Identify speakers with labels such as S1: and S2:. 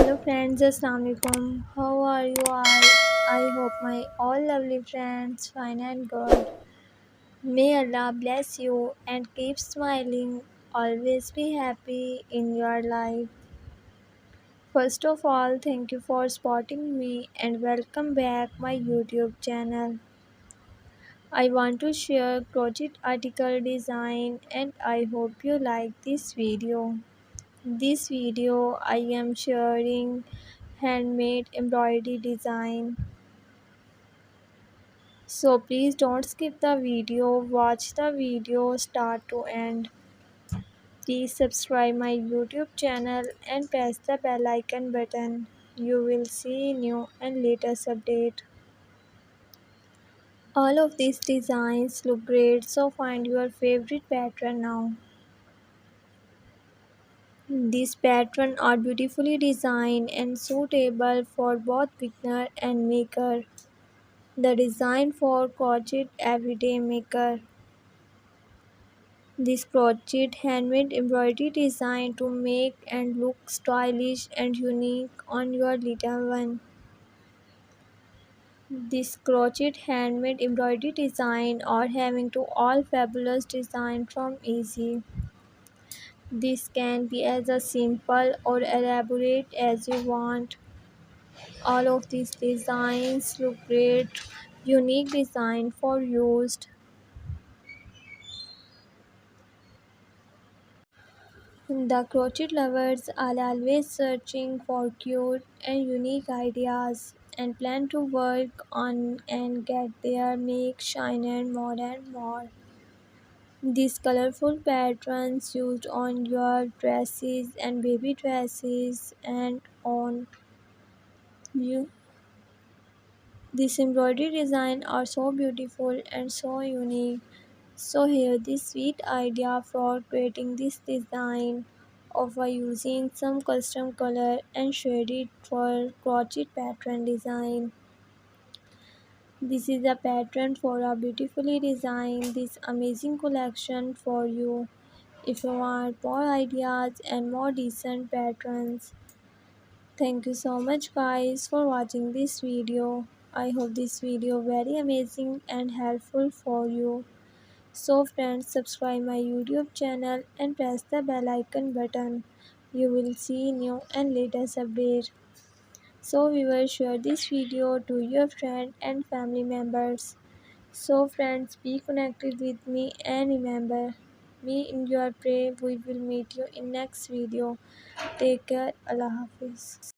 S1: Hello friends, Assalamu alaikum. How are you all? I hope my all lovely friends fine and good. May Allah bless you and keep smiling. Always be happy in your life. First of all, thank you for spotting me and welcome back my YouTube channel. I want to share project article design and I hope you like this video. This video I am sharing handmade embroidery design. So please don't skip the video, watch the video start to end. Please subscribe my YouTube channel and press the bell icon button. You will see new and latest update. All of these designs look great, so find your favorite pattern now. These patterns are beautifully designed and suitable for both beginner and maker. The design for crochet everyday maker. This crochet handmade embroidery designed to make and look stylish and unique on your little one. This crochet handmade embroidery design are having to all fabulous design from easy. This can be as a simple or elaborate as you want. All of these designs look great, unique design for used. The crochet lovers are always searching for cute and unique ideas and plan to work on and get their make shiner more and more. These colorful patterns used on your dresses and baby dresses and on you. These embroidery designs are so beautiful and so unique. So here the sweet idea for creating this design of using some custom color and shaded for crochet pattern design. This is a pattern for a beautifully designed this amazing collection for you. If you want more ideas and more decent patterns. Thank you so much guys for watching this video. I hope this video very amazing and helpful for you. So friends, subscribe my YouTube channel and press the bell icon button. You will see new and latest update. So viewers, share this video to your friend and family members. So friends, be connected with me and remember me in your prayer. We will meet you in next video. Take care. Allah Hafiz.